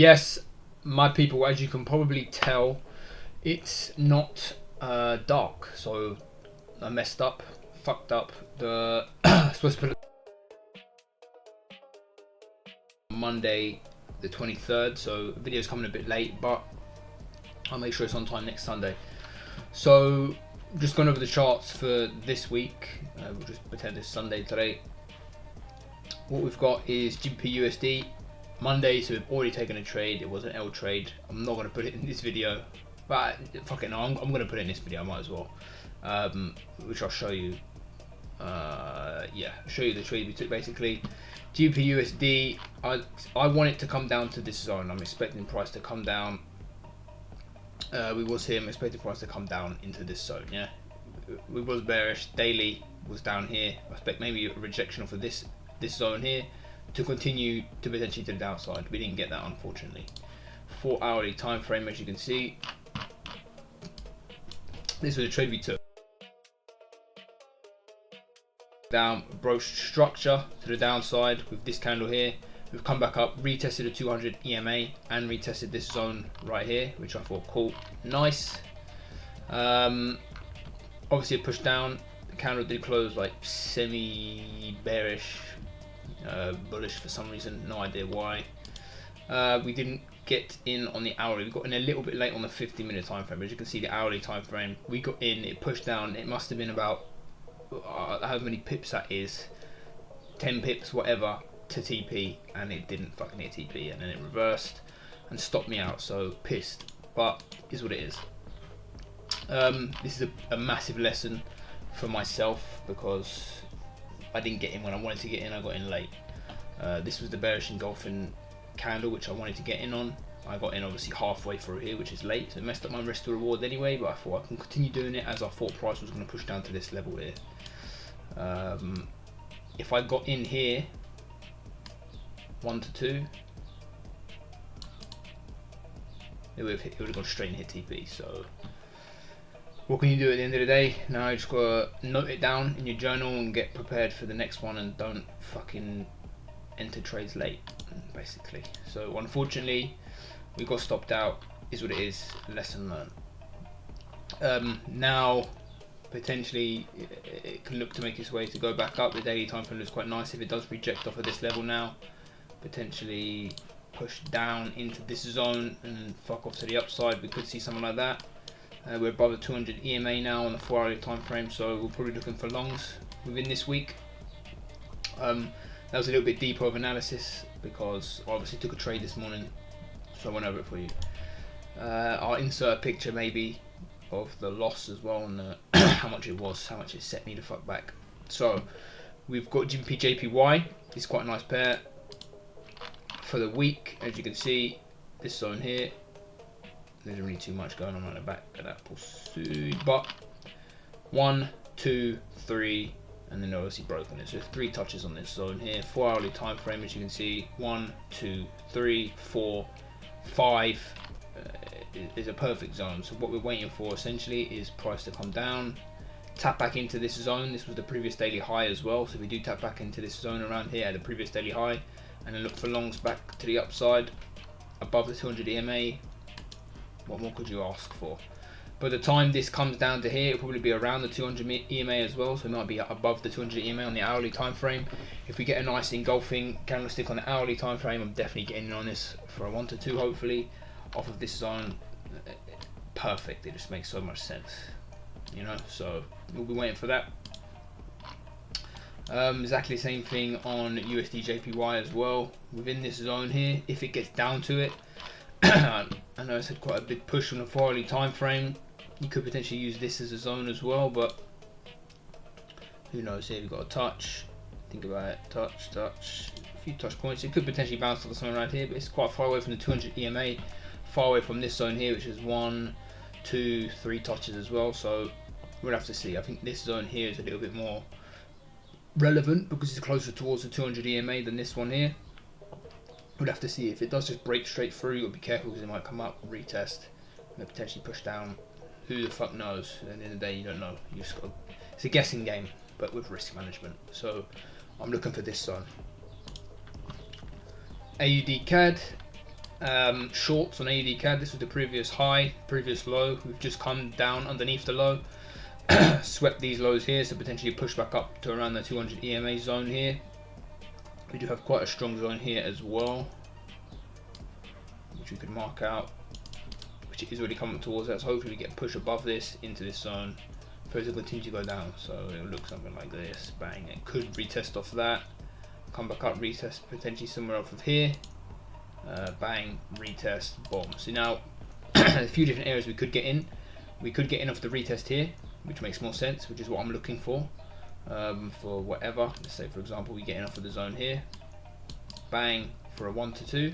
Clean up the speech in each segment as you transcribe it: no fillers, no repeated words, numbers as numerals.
Yes, my people, as you can probably tell, it's not dark. So I messed up, fucked up. The supposed to put it Monday, the 23rd. So the video's coming a bit late, but I'll make sure it's on time next Sunday. So just going over the charts for this week. We'll just pretend it's Sunday today. What we've got is GBP/USD Monday, so we've already taken a trade. It was an L trade. I'm not going to put it in this video, but fuck it, no, I'm going to put it in this video. I might as well, which I'll show you. Yeah, show you the trade we took basically. GBP/USD. I want it to come down to this zone. I'm expecting price to come down. We was here. I'm expecting price to come down into this zone. Yeah, we was bearish. Daily was down here. I expect maybe a rejection for this zone here to continue to potentially to the downside. We didn't get that, unfortunately. 4 hourly time frame, as you can see. This was a trade we took. Down, broke structure to the downside with this candle here. We've come back up, retested a 200 EMA and retested this zone right here, which I thought cool, nice. Obviously it pushed down. The candle did close like semi-bearish, bullish for some reason, no idea why. We didn't get in on the hourly. We got in a little bit late on the 50-minute time frame. As you can see, the hourly time frame, we got in, it pushed down. It must have been about how many pips that is, 10 pips, whatever, to TP, and it didn't fucking hit TP, and then it reversed and stopped me out. So pissed, but is what it is. This is a massive lesson for myself because I didn't get in when I wanted to get in. I got in late. This was the bearish engulfing candle which I wanted to get in on. I got in obviously halfway through here, which is late, so it messed up my risk to reward anyway, but I thought I can continue doing it as I thought price was going to push down to this level here. If I got in here 1 to 2, it would have gone straight and hit TP. So what can you do at the end of the day? Now you just gotta note it down in your journal and get prepared for the next one, and don't fucking enter trades late, basically. So unfortunately we got stopped out, is what it is. Lesson learned. Now potentially it can look to make its way to go back up. The daily time frame looks quite nice. If it does reject off of this level now, potentially push down into this zone and fuck off to the upside, we could see something like that. We're above the 200 EMA now on the 4 hourly time frame, so we're probably looking for longs within this week. That was a little bit deeper of analysis because I obviously took a trade this morning, so I went over it for you. I'll insert a picture maybe of the loss as well, and how much it was, how much it set me the fuck back. So we've got GBP/JPY. It's quite a nice pair for the week. As you can see, this zone here, there isn't really too much going on the back of that pursuit, but 1, 2, 3, and then obviously broken it. So there's 3 touches on this zone here. 4 hourly time frame, as you can see, 1, 2, 3, 4, 5 is a perfect zone. So what we're waiting for essentially is price to come down, tap back into this zone. This was the previous daily high as well, so we do tap back into this zone around here at the previous daily high, and then look for longs back to the upside above the 200 EMA. What more could you ask for? By the time this comes down to here, it'll probably be around the 200 EMA as well, so it might be above the 200 EMA on the hourly time frame. If we get a nice engulfing candlestick on the hourly time frame, I'm definitely getting in on this for a 1 to 2 hopefully off of this zone. Perfect, it just makes so much sense, you know, so we'll be waiting for that. Exactly the same thing on USD/JPY as well. Within this zone here, if it gets down to it, I know it's had quite a big push on the 4 hourly time frame. You could potentially use this as a zone as well, but who knows? Here we've got a touch. Think about it, touch, a few touch points. It could potentially bounce off something around here, but it's quite far away from the 200 EMA, far away from this zone here, which is 1, 2, 3 touches as well. So we'll have to see. I think this zone here is a little bit more relevant because it's closer towards the 200 EMA than this one here. We'll have to see. If it does just break straight through, you'll be careful because it might come up, retest, and potentially push down. Who the fuck knows? At the end of the day, you don't know. You just got, it's a guessing game, but with risk management. So I'm looking for this zone. AUD CAD. shorts on AUD CAD. This was the previous high, previous low. We've just come down underneath the low, swept these lows here, so potentially push back up to around the 200 EMA zone here. We do have quite a strong zone here as well, which we could mark out, which is already coming towards us. Hopefully we get push above this into this zone for it to continue to go down. So it'll look something like this. Bang, it could retest off that, come back up, retest potentially somewhere off of here. Bang, retest, bomb. So now a few different areas we could get in. We could get in off the retest here, which makes more sense, which is what I'm looking for whatever. Let's say for example we get in off of the zone here. Bang, for a 1 to 2.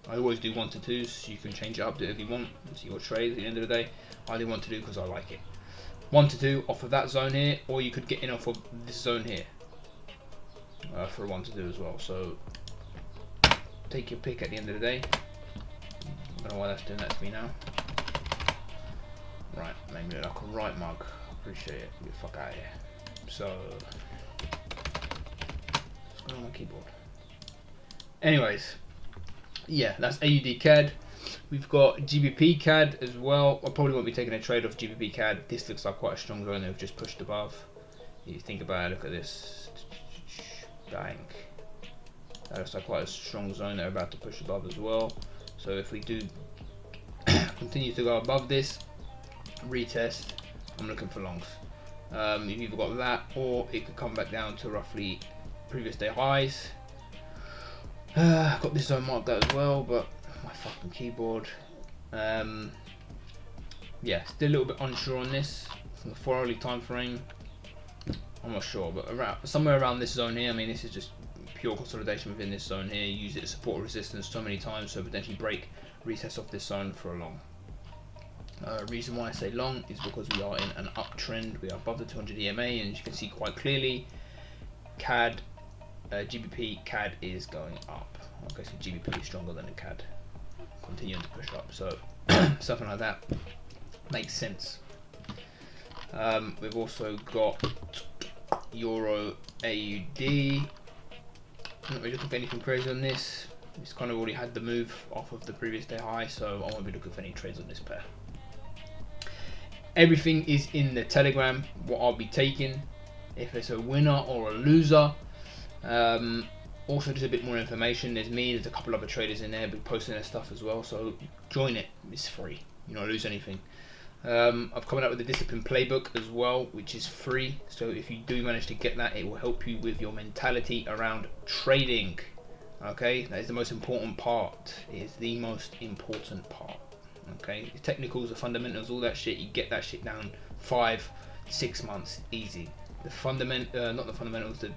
I always do 1 to 2s. You can change it up, do it if you want. It's your trade at the end of the day. I do 1 to 2 because I like it. 1 to 2 off of that zone here, or you could get in off of this zone here for a 1 to 2 as well. So take your pick at the end of the day. I don't know why that's doing that to me now. Right, made me look like a right mug. Appreciate it. Get the fuck out of here. So what's going on my keyboard? Anyways, yeah, that's AUD CAD. We've got GBP CAD as well. I probably won't be taking a trade off GBP CAD. This looks like quite a strong zone they've just pushed above. If you think about it, look at this. Bang. That looks like quite a strong zone they're about to push above as well. So if we do continue to go above this, retest, I'm looking for longs. You've either got that, or it could come back down to roughly previous day highs. Got this zone marked out as well, but my fucking keyboard. Yeah, still a little bit unsure on this from the 4-hourly time frame. I'm not sure, but somewhere around this zone here. I mean, this is just pure consolidation within this zone here. Use it as support resistance so many times, so potentially break, retest off this zone for a long. Reason why I say long is because we are in an uptrend. We are above the 200 EMA, and as you can see quite clearly, CAD, GBP CAD is going up. Okay, so GBP is stronger than the CAD, continuing to push up. So something like that makes sense. We've also got Euro AUD. Not really looking for anything crazy on this. It's kind of already had the move off of the previous day high, so I won't be looking for any trades on this pair. Everything is in the Telegram, what I'll be taking, if it's a winner or a loser. Also just a bit more information. There's me, there's a couple other traders in there, be posting their stuff as well, so join it, it's free, you don't lose anything. I've come up with the Discipline Playbook as well, which is free, so if you do manage to get that, it will help you with your mentality around trading. Okay, that is the most important part. It is the most important part. Okay, the technicals, the fundamentals, all that shit, you get that shit down 5-6 months easy. The not the fundamentals, the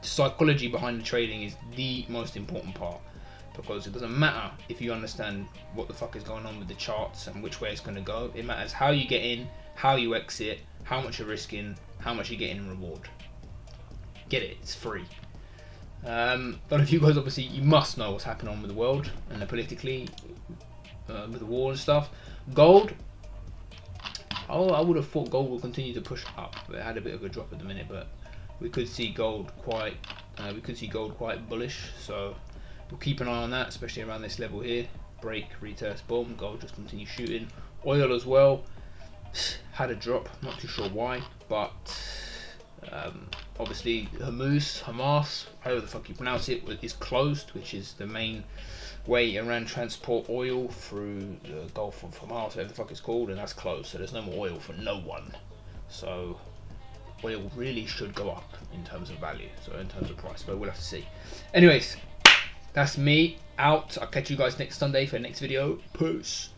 psychology behind the trading is the most important part, because it doesn't matter if you understand what the fuck is going on with the charts and which way it's going to go. It matters how you get in, how you exit, how much you're risking, how much you're getting in reward. Get it, it's free. But if you guys, obviously you must know what's happening on with the world and politically with the war and stuff. Gold, I would have thought gold will continue to push up. It had a bit of a drop at the minute, but we could see gold quite bullish, so we'll keep an eye on that, especially around this level here. Break, retest, boom, gold just continue shooting. Oil as well had a drop, not too sure why, but obviously Hamas, however the fuck you pronounce it, is closed, which is the main way around transport oil through the Gulf of Hamas, whatever the fuck it's called, and that's closed, so there's no more oil for no one. So oil really should go up in terms of value, so in terms of price, but we'll have to see. Anyways, that's me out. I'll catch you guys next Sunday for the next video. Peace.